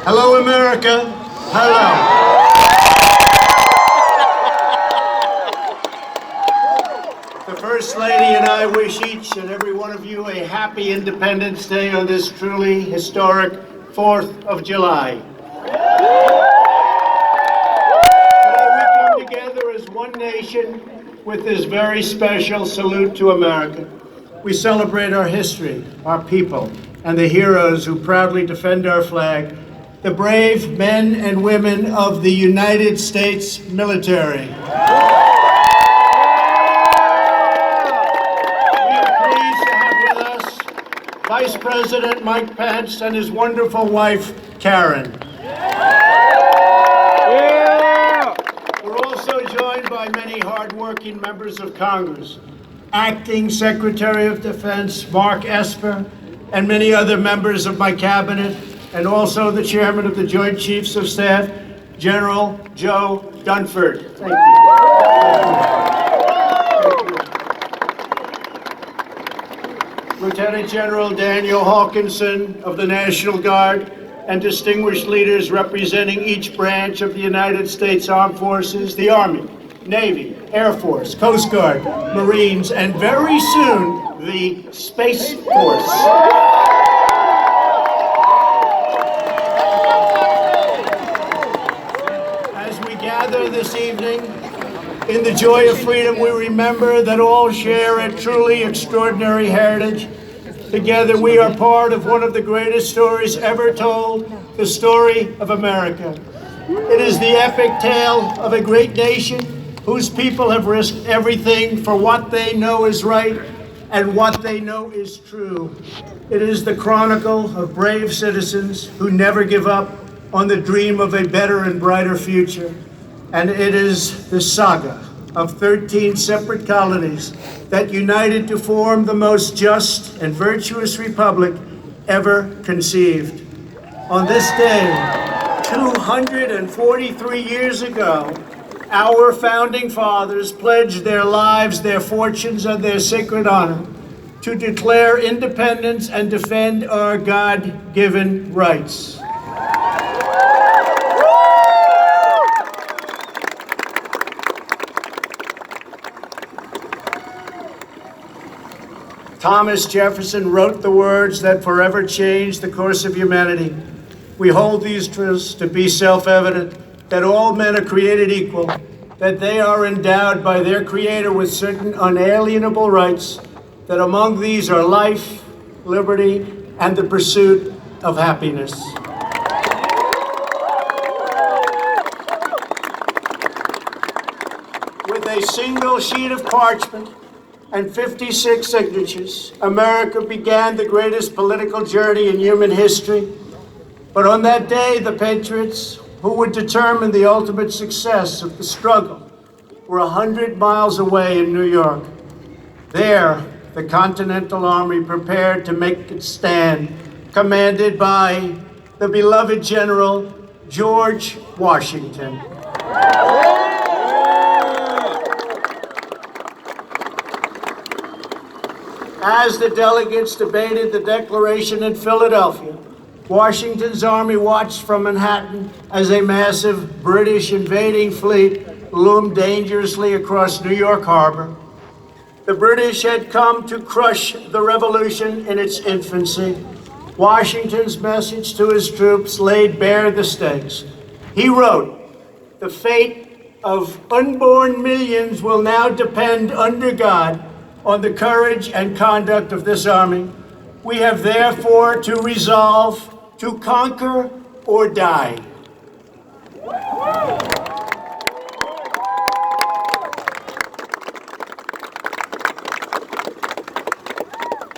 Hello, America. Hello. The First Lady and I wish each and every one of you a happy Independence Day on this truly historic 4th of July. Today we come together as one nation with this very special salute to America. We celebrate our history, our people, and the heroes who proudly defend our flag, the brave men and women of the United States military. We are pleased to have with us Vice President Mike Pence and his wonderful wife, Karen. We're also joined by many hard-working members of Congress, Acting Secretary of Defense Mark Esper, and many other members of my cabinet, and also the Chairman of the Joint Chiefs of Staff, General Joe Dunford. Thank you. Lieutenant General Daniel Hawkinson of the National Guard, and distinguished leaders representing each branch of the United States Armed Forces, the Army, Navy, Air Force, Coast Guard, Marines, and very soon, the Space Force. As we gather this evening, in the joy of freedom, we remember that all share a truly extraordinary heritage. Together, we are part of one of the greatest stories ever told, the story of America. It is the epic tale of a great nation whose people have risked everything for what they know is right and what they know is true. It is the chronicle of brave citizens who never give up on the dream of a better and brighter future. And it is the saga of 13 separate colonies that united to form the most just and virtuous republic ever conceived. On this day, 243 years ago, our founding fathers pledged their lives, their fortunes, and their sacred honor to declare independence and defend our God-given rights. Thomas Jefferson wrote the words that forever changed the course of humanity. We hold these truths to be self-evident, that all men are created equal, that they are endowed by their Creator with certain unalienable rights, that among these are life, liberty, and the pursuit of happiness. With a single sheet of parchment and 56 signatures, America began the greatest political journey in human history. But on that day, the patriots who would determine the ultimate success of the struggle were 100 miles away in New York. There, the Continental Army prepared to make its stand, commanded by the beloved General George Washington. As the delegates debated the Declaration in Philadelphia, Washington's army watched from Manhattan as a massive British invading fleet loomed dangerously across New York Harbor. The British had come to crush the revolution in its infancy. Washington's message to his troops laid bare the stakes. He wrote, "The fate of unborn millions will now depend under God on the courage and conduct of this army. We have therefore to resolve to conquer or die."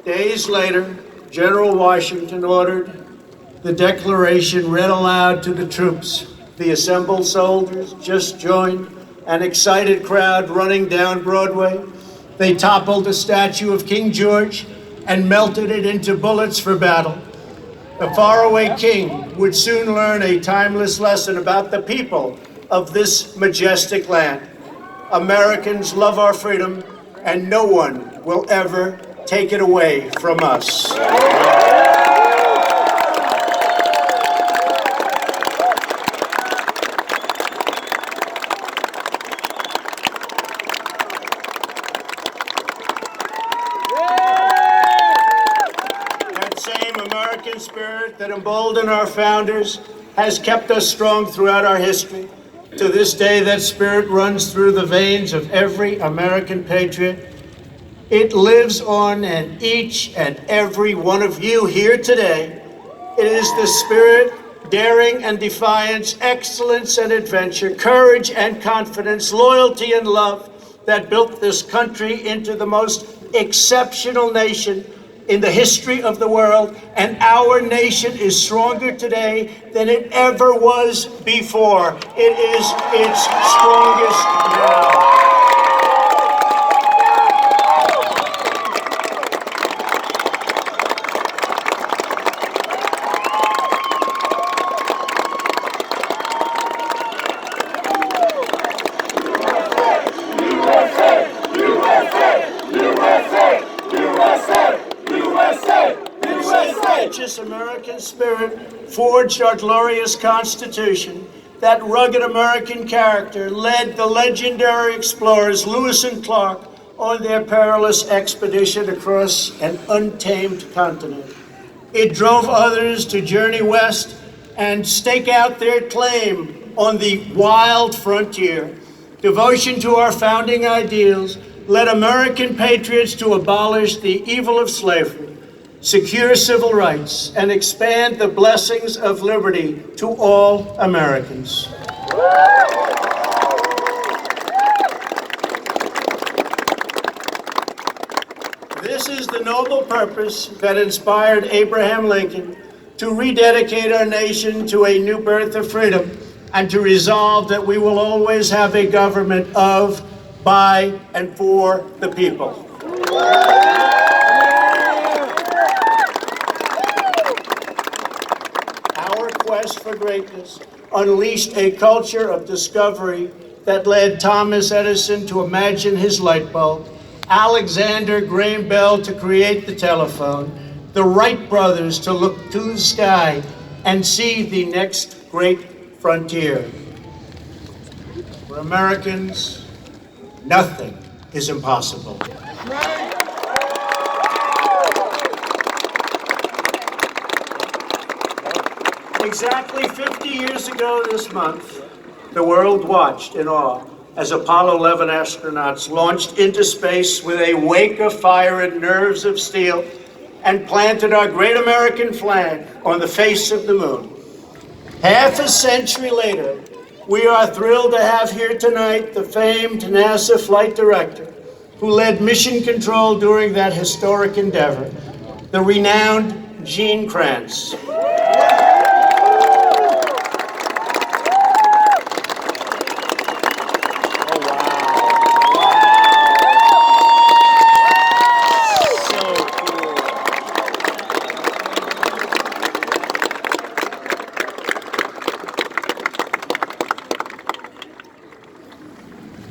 Days later, General Washington ordered the Declaration read aloud to the troops. The assembled soldiers just joined an excited crowd running down Broadway. They toppled a statue of King George and melted it into bullets for battle. The faraway king would soon learn a timeless lesson about the people of this majestic land. Americans love our freedom, and no one will ever take it away from us. same American spirit that emboldened our founders has kept us strong throughout our history. To this day, that spirit runs through the veins of every American patriot. It lives on in each and every one of you here today. It is the spirit, daring and defiance, excellence and adventure, courage and confidence, loyalty and love that built this country into the most exceptional nation in the history of the world. And our nation is stronger today than it ever was before. It is its strongest now. American spirit forged our glorious Constitution. That rugged American character led the legendary explorers Lewis and Clark on their perilous expedition across an untamed continent. It drove others to journey west and stake out their claim on the wild frontier. Devotion to our founding ideals led American patriots to abolish the evil of slavery, secure civil rights, and expand the blessings of liberty to all Americans. This is the noble purpose that inspired Abraham Lincoln to rededicate our nation to a new birth of freedom and to resolve that we will always have a government of, by, and for the people. Our quest for greatness unleashed a culture of discovery that led Thomas Edison to imagine his light bulb, Alexander Graham Bell to create the telephone, the Wright brothers to look to the sky and see the next great frontier. For Americans, nothing is impossible. Exactly 50 years ago this month, the world watched in awe as Apollo 11 astronauts launched into space with a wake of fire and nerves of steel and planted our great American flag on the face of the moon. Half a century later, we are thrilled to have here tonight the famed NASA flight director who led mission control during that historic endeavor, the renowned Gene Kranz.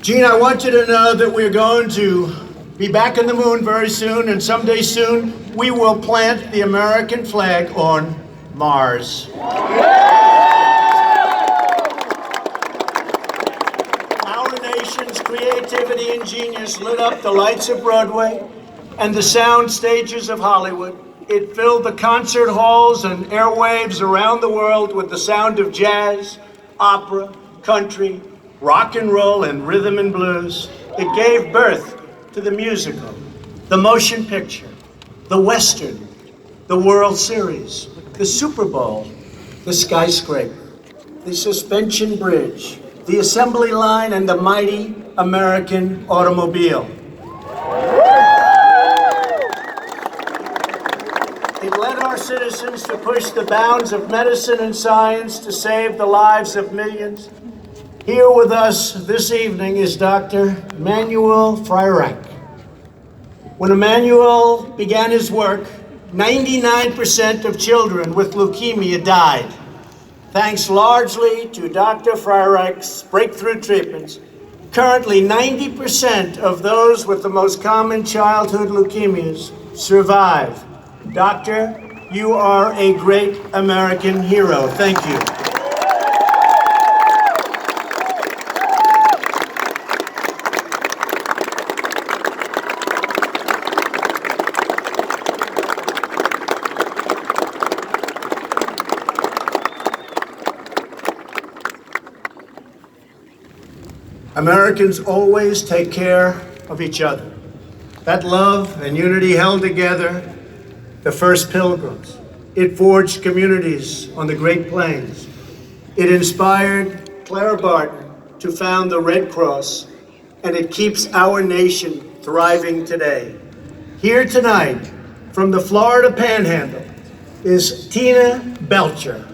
Gene, I want you to know that we're going to be back on the moon very soon, and someday soon we will plant the American flag on Mars. Our nation's creativity and genius lit up the lights of Broadway and the sound stages of Hollywood. It filled the concert halls and airwaves around the world with the sound of jazz, opera, country, rock and roll, and rhythm and blues. It gave birth to the musical, the motion picture, the Western, the World Series, the Super Bowl, the skyscraper, the suspension bridge, the assembly line, and the mighty American automobile. It led our citizens to push the bounds of medicine and science to save the lives of millions. Here with us this evening is Dr. Emanuel Freirach. When Emanuel began his work, 99% of children with leukemia died. Thanks largely to Dr. Freirach's breakthrough treatments, currently 90% of those with the most common childhood leukemias survive. Doctor, you are a great American hero. Thank you. Americans always take care of each other. That love and unity held together the first pilgrims. It forged communities on the Great Plains. It inspired Clara Barton to found the Red Cross, and it keeps our nation thriving today. Here tonight, from the Florida Panhandle, is Tina Belcher.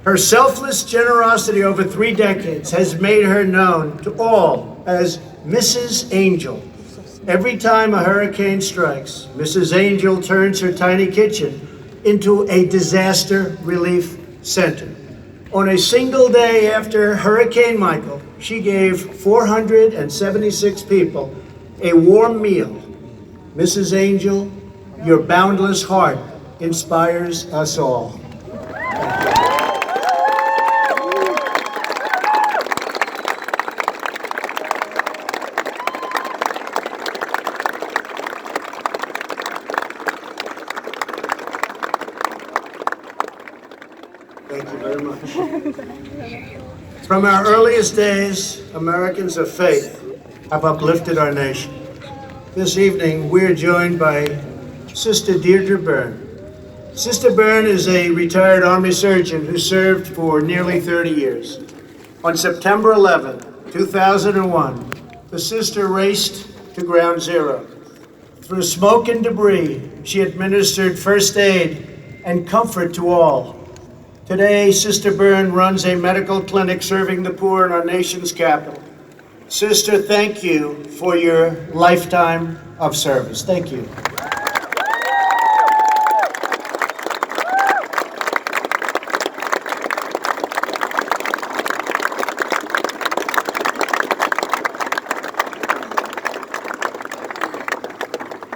Her selfless generosity over 3 decades has made her known to all as Mrs. Angel. Every time a hurricane strikes, Mrs. Angel turns her tiny kitchen into a disaster relief center. On a single day after Hurricane Michael, she gave 476 people a warm meal. Mrs. Angel, your boundless heart inspires us all. Thank you very much. From our earliest days, Americans of faith have uplifted our nation. This evening, we're joined by Sister Deirdre Byrne. Sister Byrne is a retired Army surgeon who served for nearly 30 years. On September 11, 2001, the sister raced to Ground Zero. Through smoke and debris, she administered first aid and comfort to all. Today, Sister Byrne runs a medical clinic serving the poor in our nation's capital. Sister, thank you for your lifetime of service. Thank you.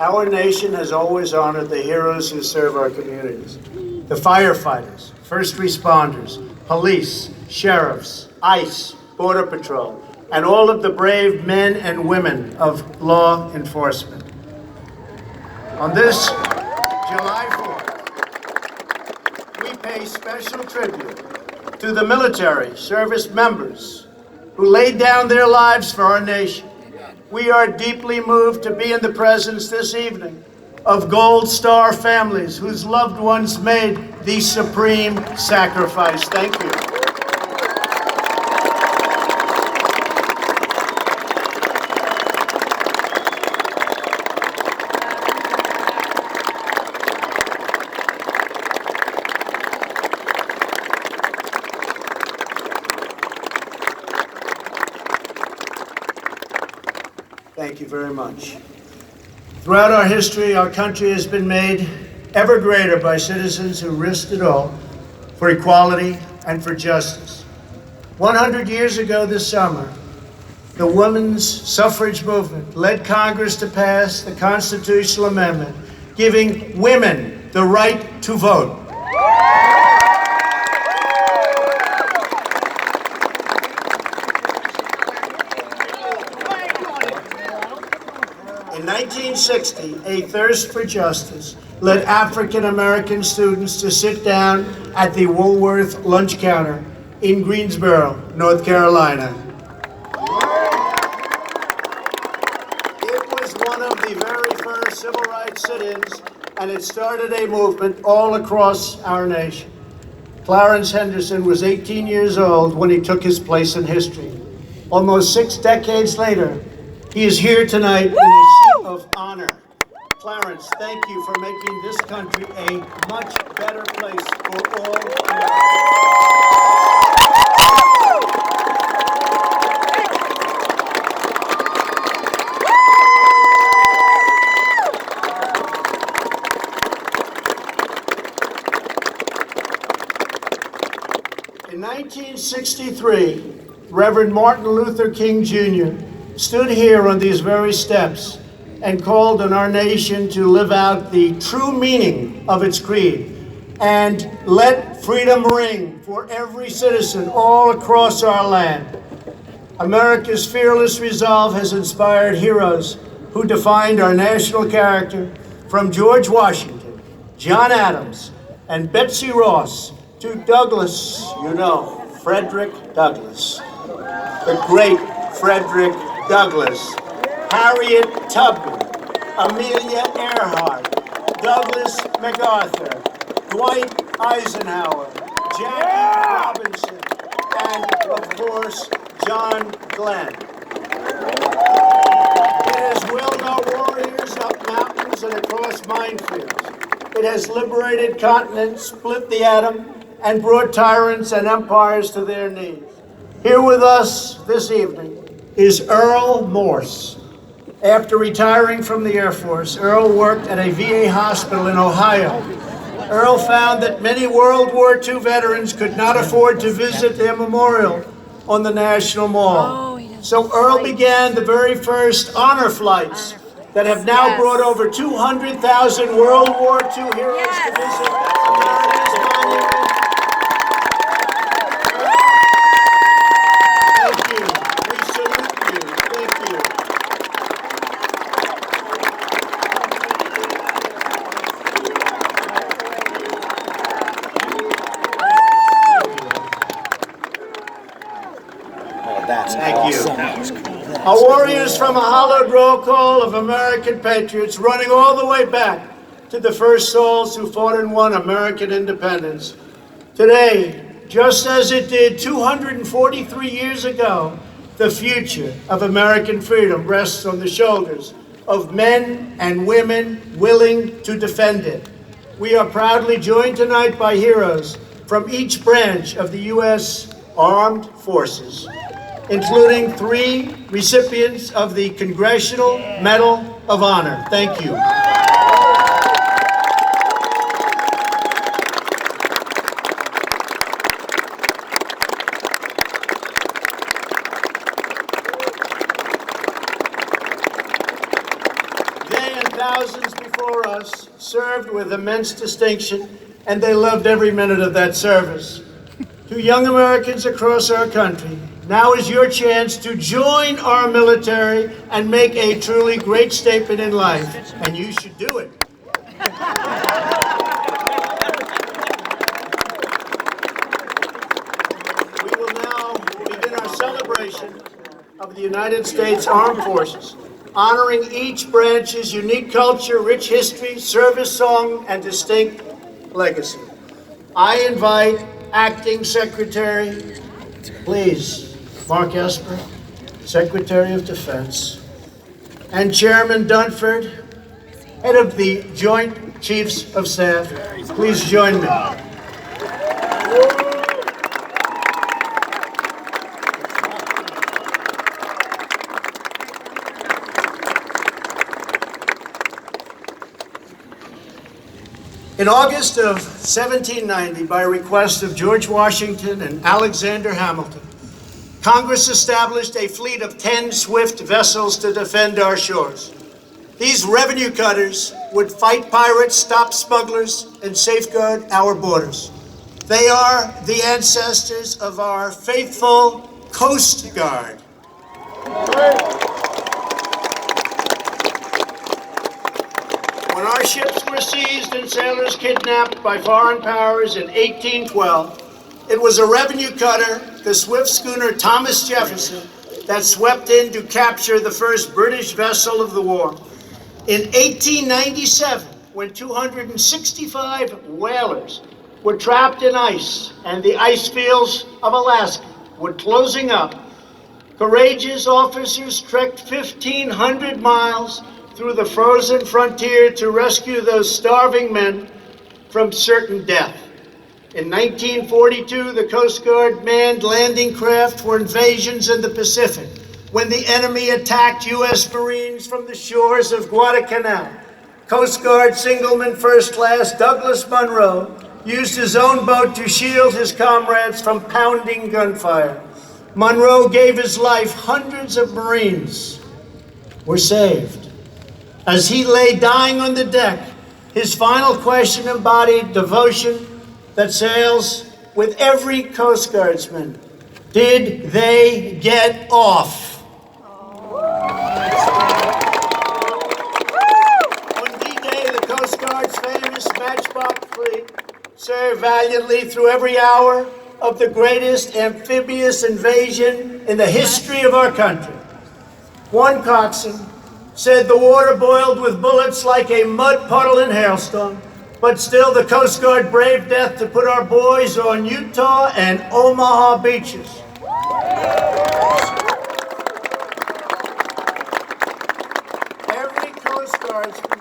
Our nation has always honored the heroes who serve our communities. The firefighters, first responders, police, sheriffs, ICE, Border Patrol, and all of the brave men and women of law enforcement. On this July 4th, we pay special tribute to the military service members who laid down their lives for our nation. We are deeply moved to be in the presence this evening of Gold Star families whose loved ones made the supreme sacrifice. Thank you. Thank you very much. Throughout our history, our country has been made ever greater by citizens who risked it all for equality and for justice. 100 years ago this summer, the women's suffrage movement led Congress to pass the constitutional amendment giving women the right to vote. In 1960, a thirst for justice led African American students to sit down at the Woolworth lunch counter in Greensboro, North Carolina. It was one of the very first civil rights sit-ins, and it started a movement all across our nation. Clarence Henderson was 18 years old when he took his place in history. Almost 6 decades later, he is here tonight in a seat of honor. Clarence, thank you for making this country a much better place for all Americans. In 1963, Reverend Martin Luther King Jr. stood here on these very steps and called on our nation to live out the true meaning of its creed and let freedom ring for every citizen all across our land. America's fearless resolve has inspired heroes who defined our national character, from George Washington, John Adams, and Betsy Ross to Douglas, Frederick Douglass, the great Frederick Douglass, Harriet Tubman, Amelia Earhart, Douglas MacArthur, Dwight Eisenhower, Jackie Robinson, and, of course, John Glenn. It has willed our warriors up mountains and across minefields. It has liberated continents, split the atom, and brought tyrants and empires to their knees. Here with us this evening is Earl Morse. After retiring from the Air Force, Earl worked at a VA hospital in Ohio. Earl found that many World War II veterans could not afford to visit their memorial on the National Mall. So Earl began the very first honor flights that have now brought over 200,000 World War II heroes to visit America's monument. Thank you. We salute you. Thank you. Thank you. Our warriors from a hallowed roll call of American patriots running all the way back to the first souls who fought and won American independence. Today, just as it did 243 years ago, the future of American freedom rests on the shoulders of men and women willing to defend it. We are proudly joined tonight by heroes from each branch of the U.S. Armed Forces, including 3 recipients of the Congressional Medal of Honor. Thank you. They and thousands before us served with immense distinction, and they loved every minute of that service. To young Americans across our country, now is your chance to join our military and make a truly great statement in life, and you should do it. We will now begin our celebration of the United States Armed Forces, honoring each branch's unique culture, rich history, service song, and distinct legacy. I invite Acting Secretary, please, Mark Esper, Secretary of Defense, and Chairman Dunford, head of the Joint Chiefs of Staff. Please join me. In August of 1790, by request of George Washington and Alexander Hamilton, Congress established a fleet of 10 swift vessels to defend our shores. These revenue cutters would fight pirates, stop smugglers, and safeguard our borders. They are the ancestors of our faithful Coast Guard. When our ships were seized and sailors kidnapped by foreign powers in 1812, it was a revenue cutter, the swift schooner Thomas Jefferson, that swept in to capture the first British vessel of the war. In 1897, when 265 whalers were trapped in ice and the ice fields of Alaska were closing up, courageous officers trekked 1,500 miles through the frozen frontier to rescue those starving men from certain death. In 1942, the Coast Guard manned landing craft for invasions in the Pacific when the enemy attacked U.S. Marines from the shores of Guadalcanal. Coast Guard Signalman First Class Douglas Munro used his own boat to shield his comrades from pounding gunfire. Munro gave his life. Hundreds of Marines were saved. As he lay dying on the deck, his final question embodied devotion that sails with every Coast Guardsman. Did they get off? On D-Day, the Coast Guard's famous Matchbox fleet served valiantly through every hour of the greatest amphibious invasion in the history of our country. One coxswain said the water boiled with bullets like a mud puddle in hailstorm, but still the Coast Guard braved death to put our boys on Utah and Omaha beaches. Every Coast Guardsman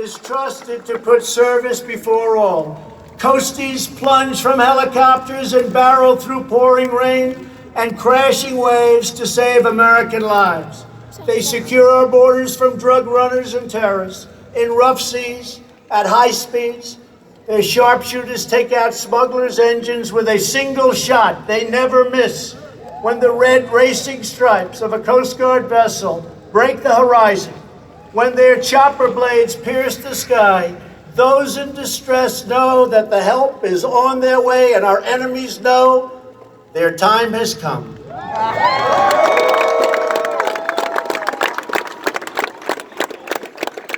is trusted to put service before all. Coasties plunge from helicopters and barrel through pouring rain and crashing waves to save American lives. They secure our borders from drug runners and terrorists in rough seas, at high speeds. Their sharpshooters take out smugglers' engines with a single shot. They never miss. When the red racing stripes of a Coast Guard vessel break the horizon, when their chopper blades pierce the sky, those in distress know that the help is on their way, and our enemies know their time has come.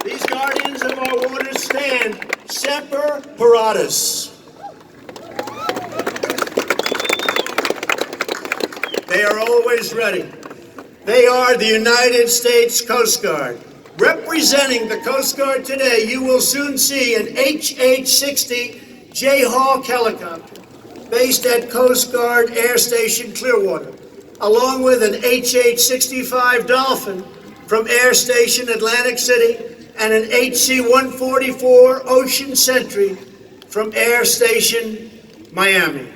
These guardians of our waters stand semper paratus. They are always ready. They are the United States Coast Guard. Representing the Coast Guard today, you will soon see an HH-60 Jayhawk helicopter based at Coast Guard Air Station Clearwater, along with an HH-65 Dolphin from Air Station Atlantic City and an HC-144 Ocean Sentry from Air Station Miami.